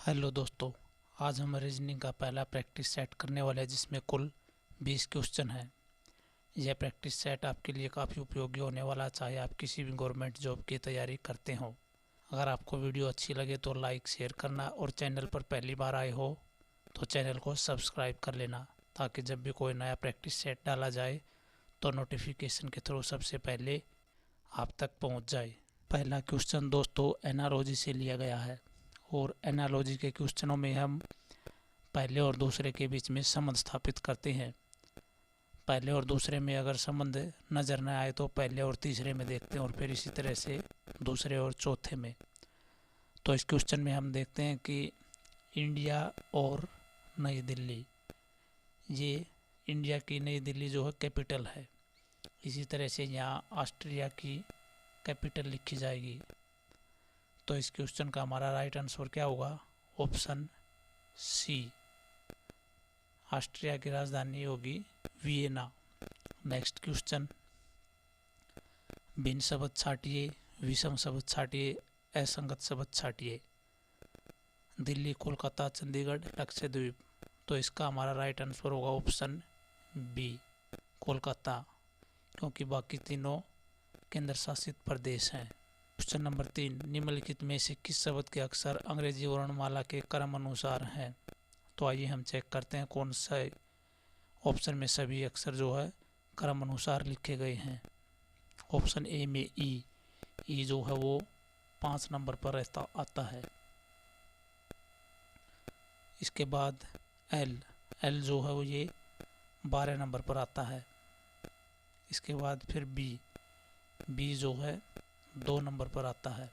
Hello दोस्तों। आज हम रीजनिंग का पहला प्रैक्टिस सेट करने वाले हैं जिसमें कुल 20 क्वेश्चन हैं। यह प्रैक्टिस सेट आपके लिए काफ़ी उपयोगी होने वाला है, चाहे आप किसी भी गवर्नमेंट जॉब की तैयारी करते हो। अगर आपको वीडियो अच्छी लगे तो लाइक शेयर करना और चैनल पर पहली बार आए हो तो चैनल को सब्सक्राइब कर लेना, ताकि जब भी कोई नया प्रैक्टिस सेट डाला जाए तो नोटिफिकेशन के थ्रू सबसे पहले आप तक पहुँच जाए। पहला क्वेश्चन दोस्तों एनालॉजी से लिया गया है, और एनालॉजी के क्वेश्चनों में हम पहले और दूसरे के बीच में संबंध स्थापित करते हैं। पहले और दूसरे में अगर संबंध नज़र न आए तो पहले और तीसरे में देखते हैं, और फिर इसी तरह से दूसरे और चौथे में। तो इस क्वेश्चन में हम देखते हैं कि इंडिया और नई दिल्ली, ये इंडिया की नई दिल्ली जो है कैपिटल है। इसी तरह से यहाँ ऑस्ट्रिया की कैपिटल लिखी जाएगी। तो इस क्वेश्चन का हमारा राइट आंसर क्या होगा? ऑप्शन सी, ऑस्ट्रिया की राजधानी होगी वियना। नेक्स्ट क्वेश्चन, भिन्न शब्द छाटिए, विषम शब्द छाटिए, असंगत शब्द छाटिए। दिल्ली, कोलकाता, चंडीगढ़, लक्षद्वीप। तो इसका हमारा राइट आंसर होगा ऑप्शन बी, कोलकाता, क्योंकि बाकी तीनों केंद्र शासित प्रदेश हैं। क्वेश्चन नंबर 3, निम्नलिखित में से किस शब्द के अक्षर अंग्रेजी वर्णमाला के क्रम अनुसार हैं? तो आइए हम चेक करते हैं कौन सा ऑप्शन में सभी अक्षर जो है क्रम अनुसार लिखे गए हैं। ऑप्शन ए में ई जो है वो 5 नंबर पर आता है। इसके बाद एल जो है वो ये 12 नंबर पर आता है। इसके बाद फिर बी जो है 2 नंबर पर आता है।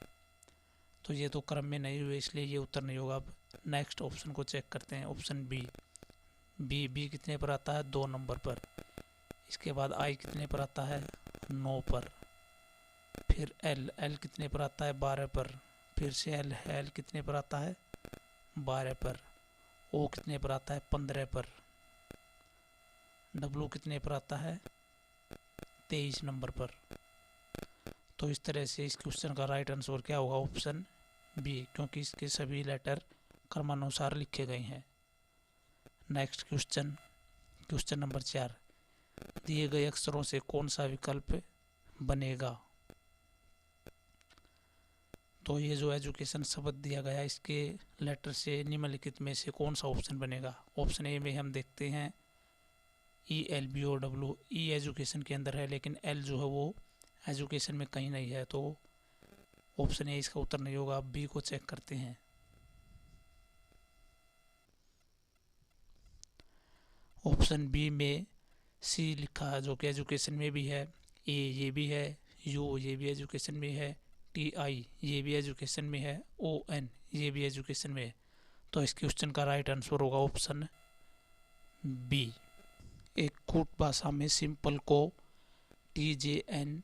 तो ये तो क्रम में नहीं हुए, इसलिए ये उत्तर नहीं होगा। अब नेक्स्ट ऑप्शन को चेक करते हैं, ऑप्शन बी कितने पर आता है? 2 नंबर पर। इसके बाद आई कितने पर आता है? 9 पर। फिर एल कितने पर आता है? 12 पर। फिर से एल कितने पर आता है? 12 पर। ओ कितने पर आता है? 15 पर। डब्लू कितने पर आता है? 23 नंबर पर। तो इस तरह से इस क्वेश्चन का राइट आंसर क्या होगा? ऑप्शन बी, क्योंकि इसके सभी लेटर क्रमानुसार लिखे गए हैं। नेक्स्ट क्वेश्चन नंबर 4, दिए गए अक्षरों से कौन सा विकल्प बनेगा? तो ये जो एजुकेशन शब्द दिया गया, इसके लेटर से निम्नलिखित में से कौन सा ऑप्शन बनेगा? ऑप्शन ए में हम देखते हैं ELBOW, ई एजुकेशन के अंदर है, लेकिन एल जो है वो एजुकेशन में कहीं नहीं है, तो ऑप्शन ए इसका उत्तर नहीं होगा। बी को चेक करते हैं। ऑप्शन बी में सी लिखा है, जो कि एजुकेशन में भी है। ए ये भी है, यू ये भी एजुकेशन में है, TI ये भी एजुकेशन में है, ON ये भी एजुकेशन में है। तो इस क्वेश्चन का राइट आंसर होगा ऑप्शन बी। एक कूट भाषा में सिंपल को TJNQMF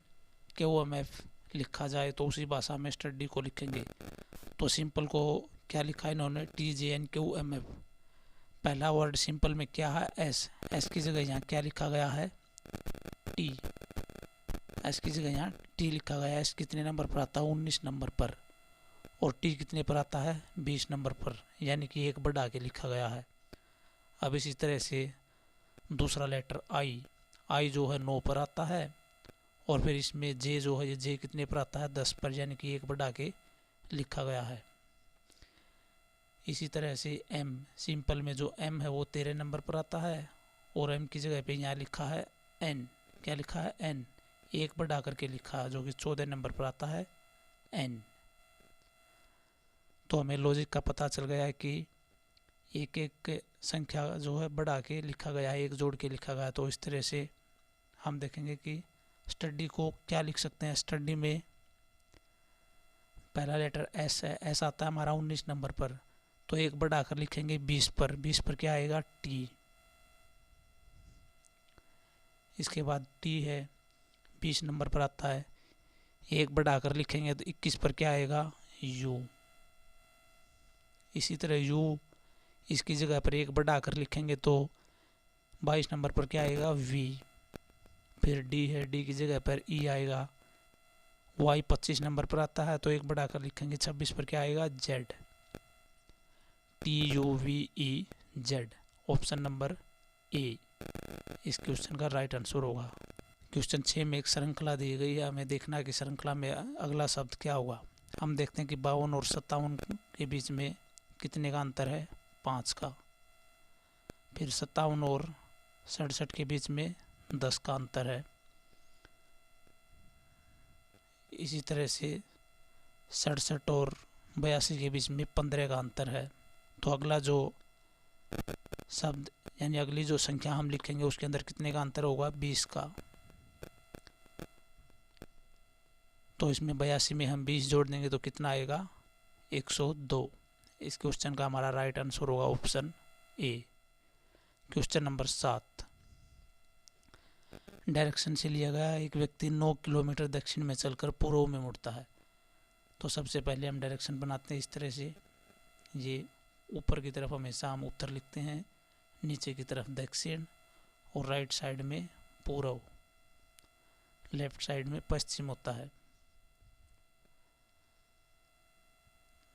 लिखा जाए तो उसी भाषा में स्टडी को लिखेंगे। तो सिंपल को क्या लिखा है इन्होंने? TJNQMF। पहला वर्ड सिंपल में क्या है? एस की जगह यहाँ क्या लिखा गया है? टी। एस की जगह यहाँ टी लिखा गया है। एस कितने नंबर पर आता है? 19 नंबर पर। और टी कितने पर आता है? 20 नंबर पर, यानी कि एक बढ़ा के लिखा गया है। अब इसी तरह से दूसरा लेटर आई जो है 9 पर आता है, और फिर इसमें जे जो है, ये जे कितने पर आता है? 10 पर, यानी कि एक बढ़ा के लिखा गया है। इसी तरह से एम, सिंपल में जो एम है वो 13 नंबर पर आता है, और एम की जगह पे यहाँ लिखा है एन। क्या लिखा है? एन, एक बढ़ा करके लिखा है, जो कि 14 नंबर पर आता है एन। तो हमें लॉजिक का पता चल गया है कि एक एक संख्या जो है बढ़ा के लिखा गया है, एक जोड़ के लिखा गया है। तो इस तरह से हम देखेंगे कि स्टडी को क्या लिख सकते हैं। स्टडी में पहला लेटर एस है, एस आता है हमारा 19 नंबर पर, तो एक बढ़ाकर लिखेंगे 20 पर। 20 पर क्या आएगा? टी। इसके बाद टी है 20 नंबर पर आता है, एक बढ़ाकर लिखेंगे तो 21 पर क्या आएगा? यू। इसी तरह यू, इसकी जगह पर एक बढ़ाकर लिखेंगे तो 22 नंबर पर क्या आएगा? वी। फिर डी है, डी की जगह पर ई आएगा। वाई 25 नंबर पर आता है, तो एक बढ़ाकर लिखेंगे 26 पर क्या आएगा? Z. TUVEZ, option number A इस क्वेश्चन का राइट आंसर होगा। क्वेश्चन 6 में एक श्रृंखला दी गई है, हमें देखना है कि श्रृंखला में अगला शब्द क्या होगा। हम देखते हैं कि 52 और 57 के बीच में कितने का अंतर है, 5 का। फिर 57 और 67 के बीच में 10 का अंतर है। इसी तरह से 67 और 82 के बीच में 15 का अंतर है। तो अगला जो शब्द यानी अगली जो संख्या हम लिखेंगे उसके अंदर कितने का अंतर होगा, 20 का। तो इसमें 82 में हम 20 जोड़ देंगे तो कितना आएगा, 102। इस क्वेश्चन का हमारा राइट आंसर होगा option A. Question number 7, direction से लिया गया एक व्यक्ति 9 किलोमीटर दक्षिण में चलकर पूर्व में मुड़ता है। तो सबसे पहले हम डायरेक्शन बनाते हैं इस तरह से, ये ऊपर की तरफ हमेशा हम उत्तर लिखते हैं, नीचे की तरफ दक्षिण और राइट साइड में पूर्व, लेफ्ट साइड में पश्चिम होता है।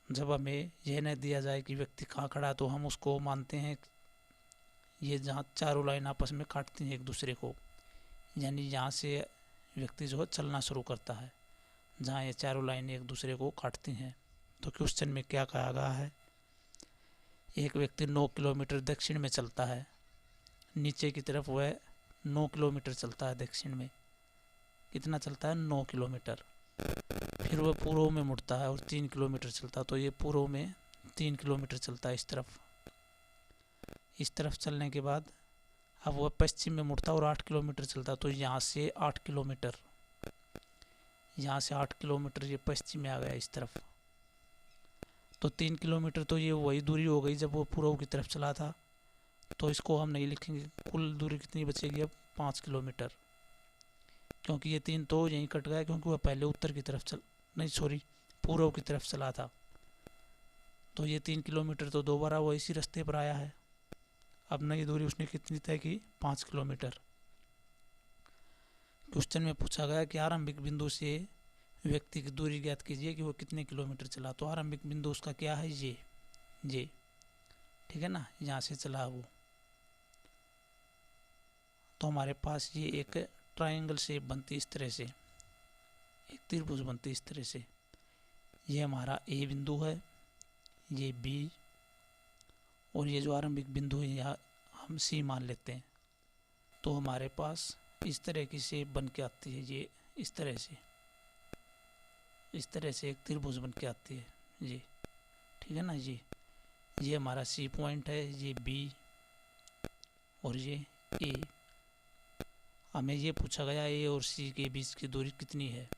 जब हमें यह न दिया जाए कि व्यक्ति कहाँ खड़ा है तो हम उसको मानते हैं ये जहाँ चारों लाइन आपस में काटती हैं एक दूसरे को, यानी यहाँ से व्यक्ति जो है चलना शुरू करता है, जहाँ ये चारों लाइनें एक दूसरे को काटती हैं। तो क्वेश्चन में क्या कहा गया है, एक व्यक्ति 9 किलोमीटर दक्षिण में चलता है, नीचे की तरफ वह 9 किलोमीटर चलता है दक्षिण में, कितना चलता है, 9 किलोमीटर। फिर वह पूर्व में मुड़ता है और 3 किलोमीटर चलता है, तो ये पूर्व में 3 किलोमीटर चलता है इस तरफ चलने के बाद अब वह पश्चिम में मुड़ता है और 8 किलोमीटर चलता है, तो यहाँ से 8 किलोमीटर, यहाँ से 8 किलोमीटर ये पश्चिम में आ गया इस तरफ। तो 3 किलोमीटर तो ये वही दूरी हो गई जब वो पूर्व की तरफ चला था, तो इसको हम नहीं लिखेंगे। कुल दूरी कितनी बचेगी अब, 5 किलोमीटर, क्योंकि ये 3 तो यहीं कट गया क्योंकि वह पहले उत्तर की तरफ पूर्व की तरफ चला था। तो ये 3 किलोमीटर तो दोबारा वो इसी रास्ते पर आया है। अब नई दूरी उसने कितनी तय की, 5 किलोमीटर। क्वेश्चन में पूछा गया कि आरंभिक बिंदु से व्यक्ति की दूरी ज्ञात कीजिए कि वो कितने किलोमीटर चला। तो आरंभिक बिंदु उसका क्या है, ये ठीक है ना, यहाँ से चला वो। तो हमारे पास ये एक ट्रायंगल शेप बनती इस तरह से, एक त्रिभुज बनती इस तरह से। ये हमारा ए बिंदु है, ये बी, और ये जो आरंभिक बिंदु है यहाँ हम सी मान लेते हैं। तो हमारे पास इस तरह की शेप बन के आती है, ये इस तरह से एक त्रिभुज बन के आती है ये, ठीक है ना। ये हमारा सी पॉइंट है, ये बी और ये ए। हमें ये पूछा गया ए और सी के बीच की दूरी कितनी है।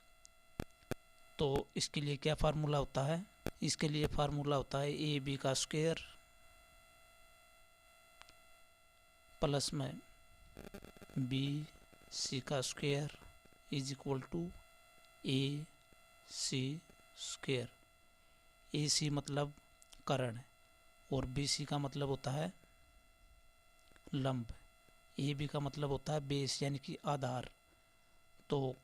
तो इसके लिए क्या फार्मूला होता है, इसके लिए फार्मूला होता है ए बी का स्क्वायर प्लस में बी सी का square is equal to A C square. A C मतलब कर्ण और बी सी का मतलब होता है लंब, ए बी का मतलब होता है बेस यानी कि आधार। तो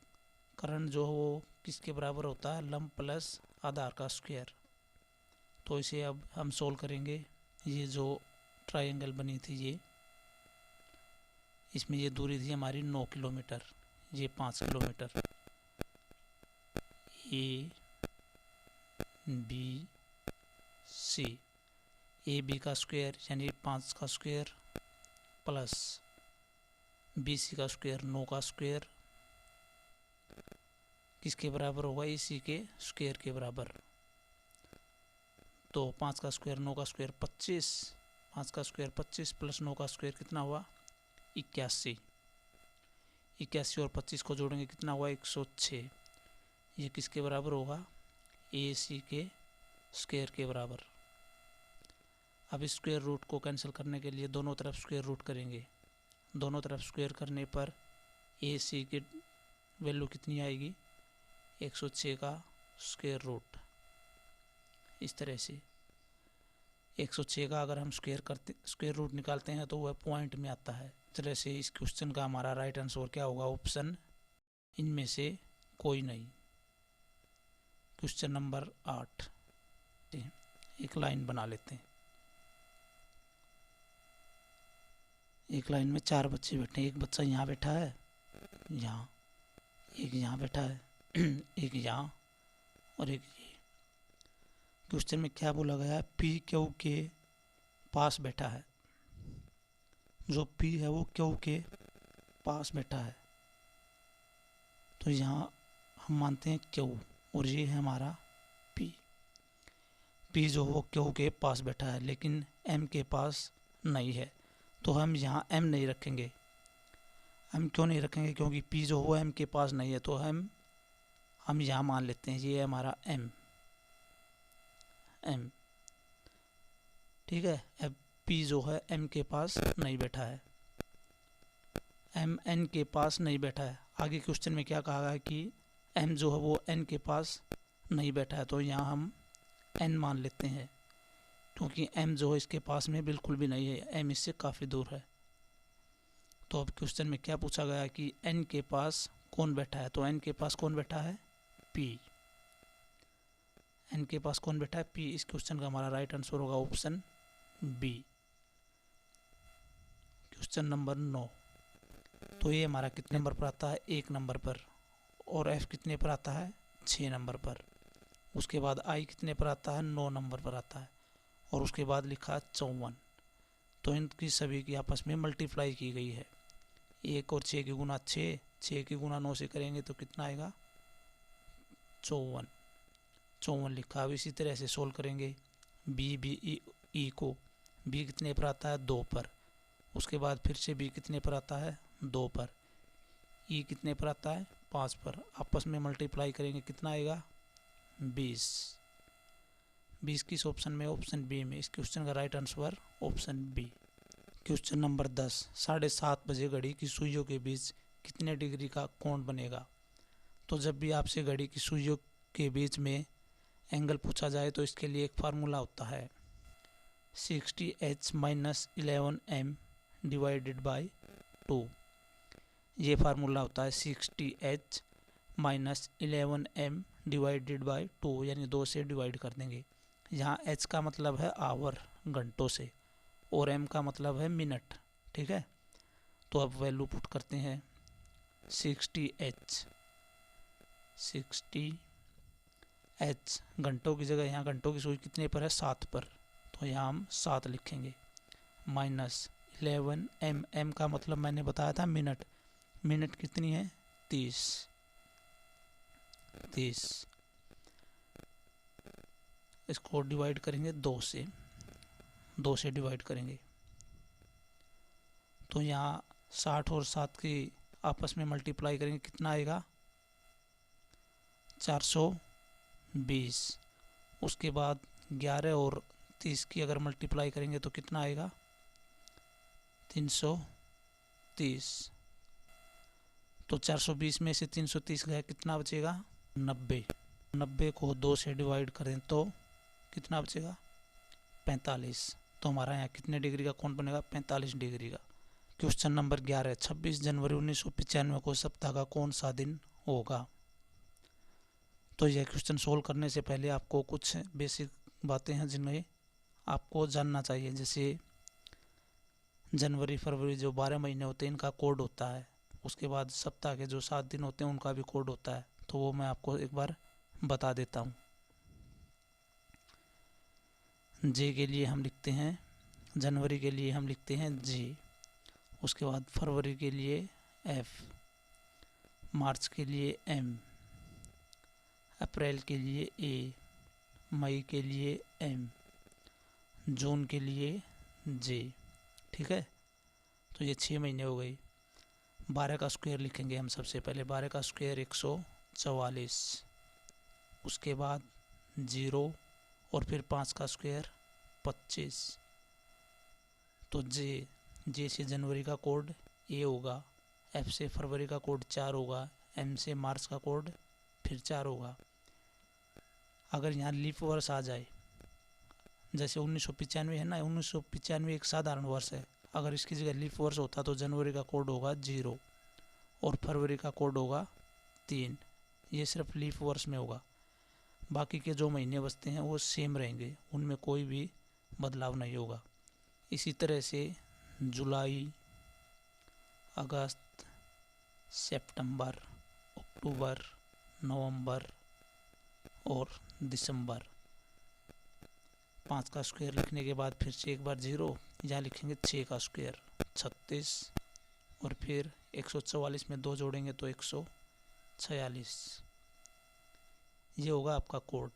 कर्ण जो है वो किसके बराबर होता है, लंब प्लस आधार का स्क्वायर। तो इसे अब हम सोल्व करेंगे। ये जो ट्रायंगल बनी थी ये, इसमें ये दूरी थी हमारी 9 किलोमीटर, ये 5 kilometre. A B C, A B का स्क्वायर यानी 5 का स्क्वायर प्लस बी सी का स्क्वायर 9 का स्क्वायर किसके बराबर होगा, ए सी के स्क्वायर के बराबर। तो 5 का स्क्वायर 9 का स्क्वायर 25, 5 का स्क्वायर 25 प्लस 9 का स्क्वायर कितना हुआ, 81। 81 और 25 को जोड़ेंगे कितना हुआ, 106। ये किसके बराबर होगा, ए सी के स्क्वायर के बराबर। अब स्क्वायर रूट को कैंसिल करने के लिए दोनों तरफ स्क्वायर रूट करेंगे। दोनों तरफ स्क्वायर करने पर ए सी की वैल्यू कितनी आएगी, 106 का स्क्वायर रूट। इस तरह से 106 का अगर हम स्क्वायर रूट निकालते हैं तो वह पॉइंट में आता है। इस तरह से इस क्वेश्चन का हमारा राइट आंसर क्या होगा, ऑप्शन इनमें से कोई नहीं। क्वेश्चन नंबर 8, एक लाइन बना लेते हैं। एक लाइन में 4 बच्चे बैठे हैं, एक बच्चा यहाँ बैठा है, यहाँ, एक यहाँ बैठा है, एक यहाँ और एक ये। क्वेश्चन में क्या बोला गया है? पी क्यू के पास बैठा है। जो पी है वो क्यू के पास बैठा है, तो यहाँ हम मानते हैं क्यू और ये है हमारा पी। पी जो वो क्यू के पास बैठा है लेकिन एम के पास नहीं है, तो हम यहाँ एम नहीं रखेंगे। हम क्यों नहीं रखेंगे? क्योंकि पी जो वो एम के पास नहीं है, तो हम यहाँ मान लेते हैं ये है हमारा एम। ठीक है। अब पी जो है एम के पास नहीं बैठा है, एम एन के पास नहीं बैठा है। आगे क्वेश्चन में क्या कहा गया है कि एम जो है वो एन के पास नहीं बैठा है, तो यहाँ हम एन मान लेते हैं क्योंकि एम जो है इसके पास में बिल्कुल भी नहीं है, एम इससे काफ़ी दूर है। तो अब क्वेश्चन में क्या पूछा गया है कि एन के पास कौन बैठा है? तो एन के पास कौन बैठा है? पी। एन के पास कौन बैठा है? पी। इस क्वेश्चन का हमारा राइट आंसर होगा ऑप्शन बी। Question number 9। तो ये हमारा कितने नंबर पर आता है? 1 नंबर पर। और एफ कितने पर आता है? 6 नंबर पर। उसके बाद आई कितने पर आता है? 9 नंबर पर आता है। और उसके बाद लिखा 54। तो इनकी सभी की आपस में मल्टीप्लाई की गई है। 1 और 6 की गुना 6, 6 की गुना 9 से करेंगे तो कितना आएगा? 54 लिखा। अब इसी तरह से सोल्व करेंगे बी ई को। बी कितने पर आता है? 2 पर। उसके बाद फिर से बी कितने पर आता है? 2 पर। ई कितने पर आता है? 5 पर। आपस में मल्टीप्लाई करेंगे कितना आएगा? 20। 20 किस ऑप्शन में? ऑप्शन बी में। इस क्वेश्चन का right answer option B. Question number 10। 7:30 बजे घड़ी की सुइयों के बीच कितने डिग्री का कोण बनेगा? तो जब भी आपसे घड़ी की सुइयों के बीच में एंगल पूछा जाए तो इसके लिए एक फार्मूला होता है 60h - 11m डिवाइडेड बाई 2। ये फार्मूला होता है 60h - 11m डिवाइडेड बाई 2, यानी 2 से डिवाइड कर देंगे। यहाँ h का मतलब है आवर, घंटों से, और m का मतलब है मिनट। ठीक है। तो अब वैल्यू पुट करते हैं 60h घंटों की जगह यहाँ घंटों की सुई कितने पर है? 7 पर, तो यहाँ हम 7 लिखेंगे। माइनस 11m, m का मतलब मैंने बताया था मिनट। मिनट कितनी है? 30। इसको डिवाइड करेंगे 2 से, 2 से डिवाइड करेंगे तो यहाँ 60 और 7 की आपस में मल्टीप्लाई करेंगे कितना आएगा? 420। उसके बाद 11 और 30 की अगर मल्टीप्लाई करेंगे तो कितना आएगा? 330। तो 420 में से 330 गया, कितना बचेगा? 90। 90 को 2 से डिवाइड करें तो कितना बचेगा? 45। तो हमारा यहाँ कितने डिग्री का कोण बनेगा? 45 डिग्री का। Question number 11। 26 जनवरी 1995 को सप्ताह का कौन सा दिन होगा? तो यह क्वेश्चन सोल्व करने से पहले आपको कुछ बेसिक बातें हैं जिन्हें आपको जानना चाहिए। जैसे जनवरी फरवरी जो 12 महीने होते हैं इनका कोड होता है। उसके बाद सप्ताह के जो 7 दिन होते हैं उनका भी कोड होता है, तो वो मैं आपको एक बार बता देता हूँ। जे के लिए हम लिखते हैं, जनवरी के लिए हम लिखते हैं जे। उसके बाद फरवरी के लिए एफ, मार्च के लिए एम, अप्रैल के लिए ए, मई के लिए एम, जून के लिए जे। ठीक है। तो ये 6 महीने हो गई। 12 का स्क्वायर लिखेंगे हम सबसे पहले। 12 का स्क्वायर 144। उसके बाद 0 और फिर 5 का स्क्वायर 25। तो जे से जनवरी का कोड ए होगा, एफ से फरवरी का कोड 4 होगा, एम से मार्च का कोड फिर 4 होगा। अगर यहाँ लीप वर्ष आ जाए, जैसे 1995 है ना, 1995 एक साधारण वर्ष है, अगर इसकी जगह लीप वर्ष होता तो जनवरी का कोड होगा 0 और फरवरी का कोड होगा 3। ये सिर्फ लीप वर्ष में होगा। बाकी के जो महीने बचते हैं वो सेम रहेंगे, उनमें कोई भी बदलाव नहीं होगा। इसी तरह से जुलाई, अगस्त, सितंबर, अक्टूबर, नवंबर और दिसंबर। 5 का स्क्वायर लिखने के बाद फिर से एक बार 0, यहाँ लिखेंगे 6 का स्क्वायर 36, और फिर 144 में 2 जोड़ेंगे तो 146। ये होगा आपका कोड।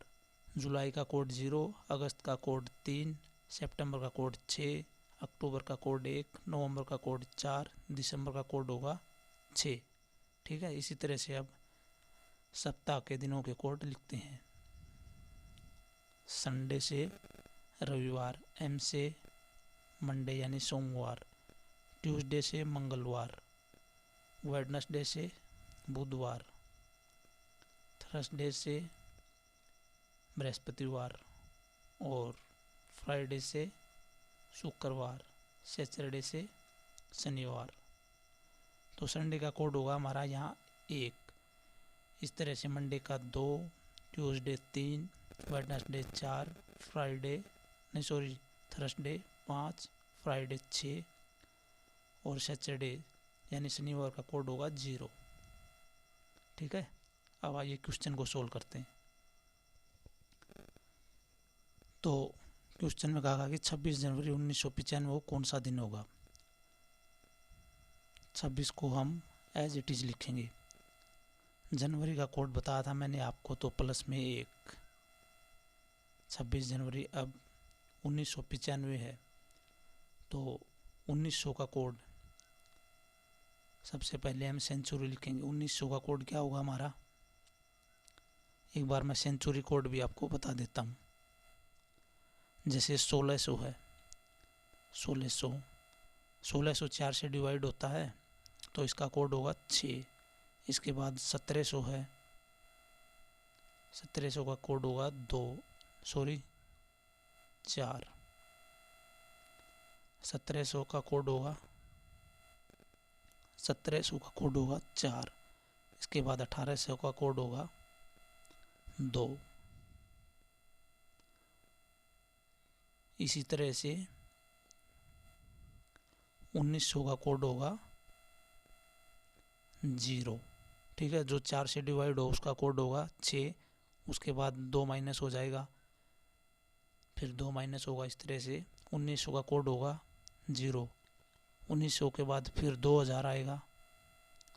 जुलाई का कोड 0, अगस्त का कोड 3, सितंबर का कोड 6, अक्टूबर का कोड 1, नवंबर का कोड 4, दिसंबर का कोड होगा 6। ठीक है, इसी तरह से अब सप्ताह के दिनों के कोड लिखते हैं। संडे से रविवार, एम से मंडे यानी सोमवार, ट्यूसडे से मंगलवार, वेडनेसडे से बुधवार, थर्सडे से बृहस्पतिवार और फ्राइडे से शुक्रवार, सैटरडे से शनिवार। तो संडे का कोड होगा हमारा यहाँ 1। इस तरह से मंडे का 2, ट्यूसडे 3, वेडनेसडे 4, थर्सडे 5, फ्राइडे 6 और सैटरडे यानी शनिवार का कोड होगा 0। ठीक है, अब आइए क्वेश्चन को सोल्व करते हैं। तो क्वेश्चन में कहा कि 26 जनवरी 1995 को कौन सा दिन होगा। 26 को हम एज इट इज़ लिखेंगे। जनवरी का कोड बताया था मैंने आपको, तो प्लस में 1। 26 जनवरी अब 1995 है, तो 1900 का कोड सबसे पहले हम सेंचुरी लिखेंगे। 1900 का कोड क्या होगा हमारा, एक बार मैं सेंचुरी कोड भी आपको बता देता हूँ। जैसे 1600 है, 1600 4 से डिवाइड होता है तो इसका कोड होगा 6। इसके बाद 1700 है, 1700 का कोड होगा 4। 1700 का कोड होगा 4। इसके बाद 1800 का कोड होगा 2। इसी तरह से 1900 का कोड होगा 0। ठीक है, जो 4 से डिवाइड हो उसका कोड होगा 6। उसके बाद 2 माइनस हो जाएगा, फिर 2 माइनस होगा। इस तरह से 1900 का कोड होगा 0। 1900 के बाद फिर 2000 आएगा,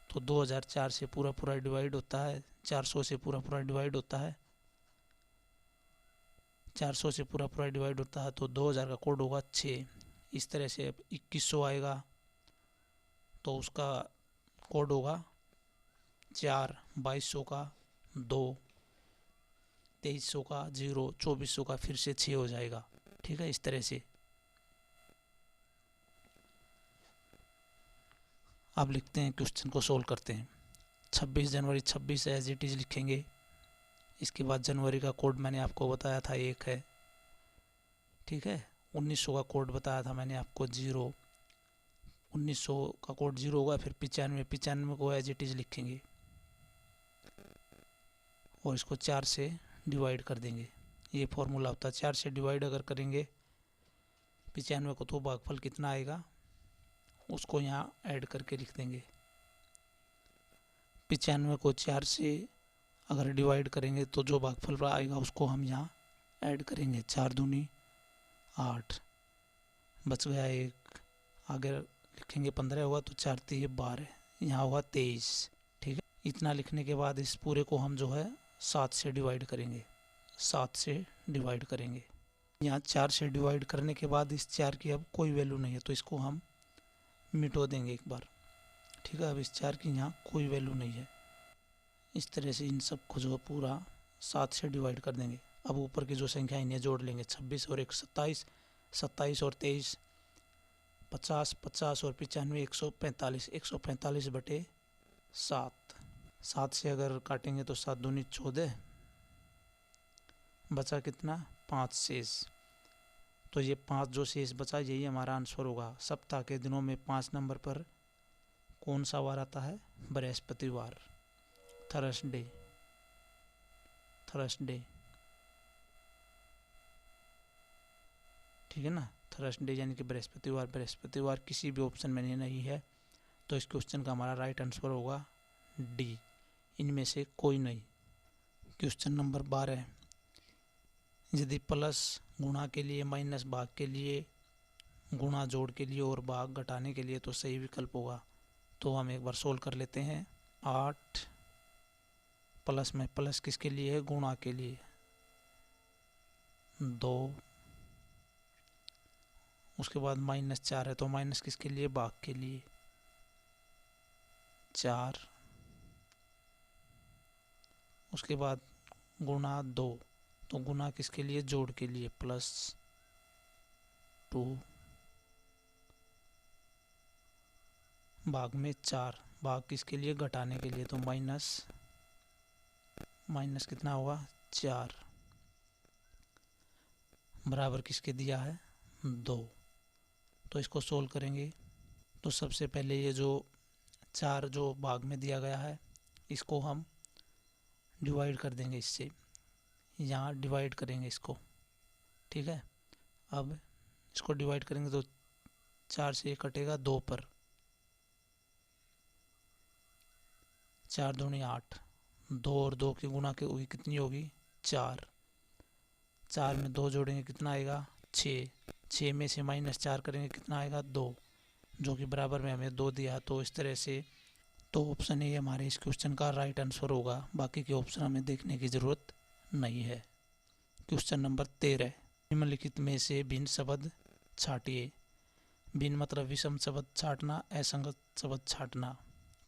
तो 2000 4 से पूरा डिवाइड होता है, 400 से पूरा डिवाइड होता है, 400 से पूरा डिवाइड होता है, तो 2000 का कोड होगा 6। इस तरह से अब 2100 आएगा, तो उसका कोड होगा 4। 2200 का 2, 2300 का 0, 2400 का फिर से 6 हो जाएगा। ठीक है, इस तरह से अब लिखते हैं, क्वेश्चन को सोल्व करते हैं। 26 जनवरी 26 एज इट इज़ लिखेंगे। इसके बाद जनवरी का कोड मैंने आपको बताया था 1 है। ठीक है, 1900 का कोड बताया था मैंने आपको 0। 1900 का कोड 0 होगा, फिर 95 को एज इट इज़ लिखेंगे और इसको 4 से डिवाइड कर देंगे। ये फॉर्मूला होता है, 4 से डिवाइड अगर करेंगे 95 को तो भागफल कितना आएगा उसको यहाँ ऐड करके लिख देंगे। 95 को 4 से अगर डिवाइड करेंगे तो जो भागफल आएगा उसको हम यहाँ ऐड करेंगे। 4 दूनी 8, बच गया 1, आगे लिखेंगे 15 होगा, तो 4 3 12, यहाँ होगा 23। ठीक है, इतना लिखने के बाद इस पूरे को हम जो है 7 से डिवाइड करेंगे। 7 से डिवाइड करेंगे, यहाँ 4 से डिवाइड करने के बाद इस 4 की अब कोई वैल्यू नहीं है, तो इसको हम मिटो देंगे एक बार। ठीक है, अब इस 4 की यहाँ कोई वैल्यू नहीं है। इस तरह से इन सब को जो पूरा 7 से डिवाइड कर देंगे। अब ऊपर की जो संख्या इन्हें जोड़ लेंगे, 26 और 1 27, 27 और 23 50, 50 और 95 145, 145 बटे 7। 7 से अगर काटेंगे तो 7 दूनी 14, बचा कितना 5 शेष। तो ये 5 जो शेष बचा यही हमारा आंसर होगा। सप्ताह के दिनों में 5 नंबर पर कौन सा वार आता है, बृहस्पतिवार, थर्सडे। ठीक है ना, थर्सडे यानी कि बृहस्पतिवार। बृहस्पतिवार किसी भी ऑप्शन में नहीं है, तो इस क्वेश्चन का हमारा राइट आंसर होगा डी, इनमें से कोई नहीं। क्वेश्चन नंबर 12, यदि प्लस गुणा के लिए, माइनस भाग के लिए, गुणा जोड़ के लिए और भाग घटाने के लिए तो सही विकल्प होगा। तो हम एक बार सोल्व कर लेते हैं। 8 प्लस में प्लस किसके लिए है? गुणा के लिए, 2, उसके बाद माइनस 4 है तो माइनस किसके लिए? भाग के लिए, 4, उसके बाद गुणा 2, तो गुणा किसके लिए? जोड़ के लिए, +2, भाग में 4, भाग किसके लिए? घटाने के लिए, तो माइनस कितना होगा? 4, बराबर किसके दिया है? 2। तो इसको सोल्व करेंगे तो सबसे पहले ये जो 4 जो भाग में दिया गया है इसको हम डिवाइड कर देंगे इससे, यहाँ डिवाइड करेंगे इसको, ठीक है। अब इसको डिवाइड करेंगे तो 4 से ये कटेगा 2 पर, 4 दूनी 8, 2 और 2 की गुणा के हुई कितनी होगी? 4, 4 में 2 जोड़ेंगे कितना आएगा? 6, 6 में से -4 करेंगे कितना आएगा? 2, जो कि बराबर में हमें 2 दिया। तो इस तरह से तो ऑप्शन ए हमारे इस क्वेश्चन का राइट आंसर होगा, बाकी के ऑप्शन हमें देखने की ज़रूरत नहीं है। क्वेश्चन नंबर 13, निम्नलिखित में से भिन्न शब्द छांटिए। भिन्न मतलब विषम शब्द छांटना, असंगत शब्द छांटना।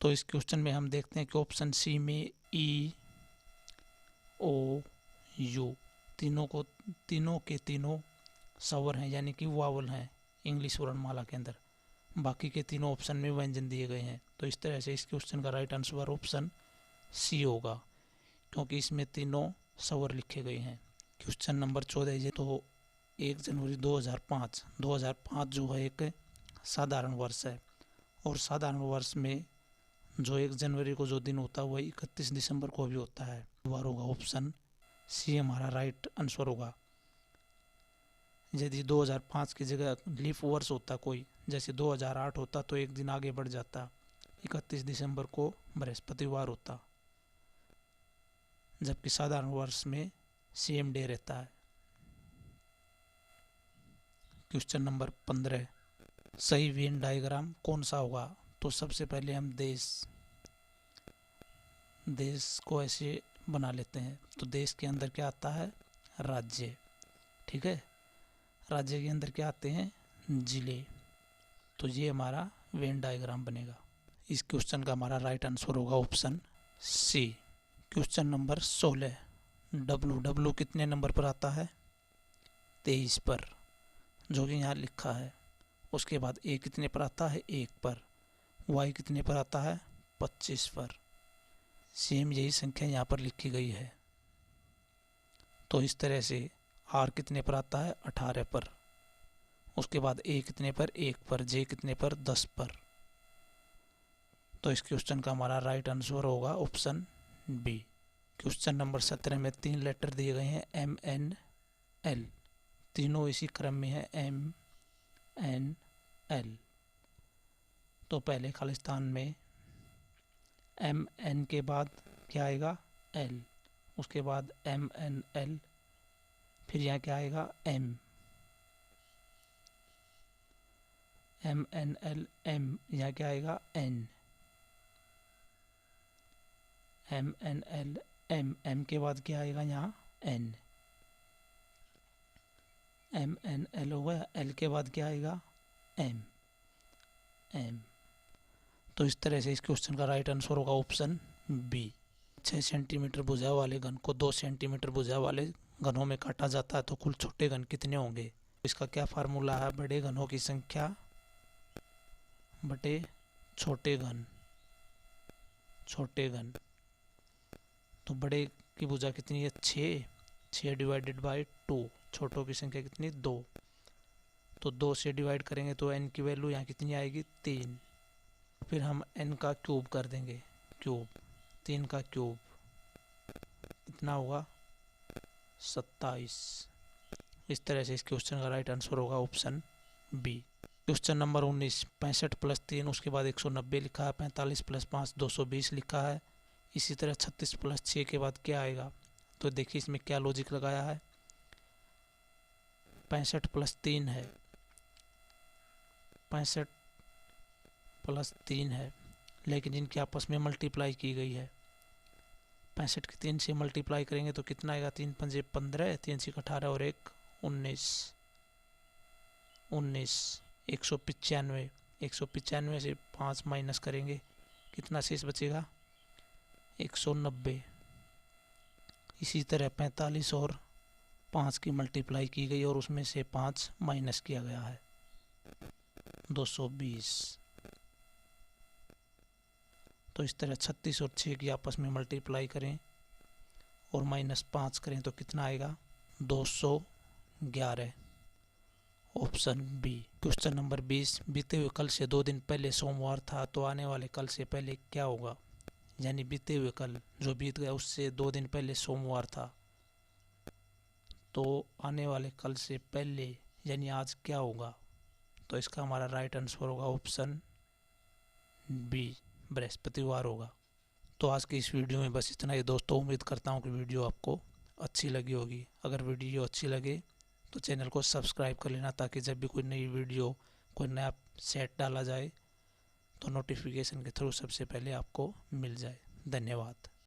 तो इस क्वेश्चन में हम देखते हैं कि ऑप्शन सी में ई, ओ, यू तीनों के तीनों स्वर हैं, यानी कि वावल हैं इंग्लिश वर्णमाला के अंदर। बाकी के तीनों ऑप्शन में व्यंजन दिए गए हैं। तो इस तरह से इस क्वेश्चन का राइट आंसर ऑप्शन सी होगा, क्योंकि इसमें तीनों स्वर लिखे गए हैं। क्वेश्चन नंबर 14, तो 1 जनवरी 2005 जो है एक साधारण वर्ष है, और साधारण वर्ष में जो 1 जनवरी को जो दिन होता है वही 31 दिसंबर को भी होता है। बार होगा ऑप्शन सी हमारा राइट आंसर होगा। यदि 2005 की जगह लीप वर्ष होता कोई, जैसे 2008 होता तो एक दिन आगे बढ़ जाता, 31 दिसंबर को बृहस्पतिवार होता, जबकि साधारण वर्ष में सेम डे रहता है। क्वेश्चन नंबर 15, सही वेन डायग्राम कौन सा होगा? तो सबसे पहले हम देश को ऐसे बना लेते हैं। तो देश के अंदर क्या आता है? राज्य, ठीक है। राज्य के अंदर क्या आते हैं? जिले। तो ये हमारा वेन डायग्राम बनेगा। इस क्वेश्चन का हमारा राइट आंसर होगा option C. Question number 16, W कितने नंबर पर आता है? 23 पर, जो कि यहाँ लिखा है। उसके बाद ए कितने पर आता है? 1 पर। वाई कितने पर आता है? 25 पर। सेम यही संख्या यहाँ पर लिखी गई है। तो इस तरह से आर कितने पर आता है? 18 पर। उसके बाद ए कितने पर? 1 पर। जे कितने पर? 10 पर। तो इस क्वेश्चन का हमारा राइट आंसर होगा ऑप्शन बी। क्वेश्चन नंबर 17 में 3 लेटर दिए गए हैं MNL, तीनों इसी क्रम में है MNL। तो पहले खालिस्तान में MN के बाद क्या आएगा? L, उसके बाद MNL, फिर यहाँ क्या आएगा? MNL, यहाँ क्या आएगा? N, MNL, M के बाद क्या आएगा? यहाँ N, MNL हो गया। L के बाद क्या आएगा? M। तो इस तरह से इस क्वेश्चन का राइट आंसर होगा ऑप्शन बी। 6 सेंटीमीटर भुजा वाले घन को 2 सेंटीमीटर भुजा वाले घनों में काटा जाता है तो कुल छोटे घन कितने होंगे? इसका क्या फार्मूला है? बड़े घनों की संख्या बटे छोटे घन। तो बड़े की भुजा कितनी है? 6 डिवाइडेड बाई 2। छोटों की संख्या कितनी? 2। तो 2 से डिवाइड करेंगे तो n की वैल्यू यहाँ कितनी आएगी? 3। फिर हम n का क्यूब कर देंगे, 3 का क्यूब इतना होगा 27। इस तरह से इस क्वेश्चन का राइट आंसर होगा option B. Question number 19, 65 plus 3, उसके बाद 190 लिखा है, 45 प्लस 5 220 लिखा है। इसी तरह 36 प्लस 6 के बाद क्या आएगा? तो देखिए इसमें क्या लॉजिक लगाया है। 65 प्लस 3 है, 65 प्लस 3 है, लेकिन इनके आपस में मल्टीप्लाई की गई है। 65 की 3 से मल्टीप्लाई करेंगे तो कितना आएगा? 3 पंजे 15, 3 से 18 और 1 19, 195। 195 से 5 माइनस करेंगे, कितना शेष बचेगा? 190। इसी तरह 45 और 5 की मल्टीप्लाई की गई और उसमें से 5 माइनस किया गया है, 220। तो इस तरह 36 और 6 की आपस में मल्टीप्लाई करें और -5 करें तो कितना आएगा? 211। Option B. क्वेश्चन नंबर 20, बीते हुए कल से 2 दिन पहले सोमवार था, तो आने वाले कल से पहले क्या होगा? यानी बीते हुए कल जो बीत गया उससे 2 दिन पहले सोमवार था, तो आने वाले कल से पहले यानी आज क्या होगा? तो इसका हमारा राइट आंसर होगा ऑप्शन बी, बृहस्पतिवार होगा। तो आज की इस वीडियो में बस इतना ही दोस्तों। उम्मीद करता हूँ कि वीडियो आपको अच्छी लगी होगी। अगर वीडियो अच्छी लगे तो चैनल को सब्सक्राइब कर लेना, ताकि जब भी कोई नई वीडियो, कोई नया सेट डाला जाए तो नोटिफिकेशन के थ्रू सबसे पहले आपको मिल जाए। धन्यवाद।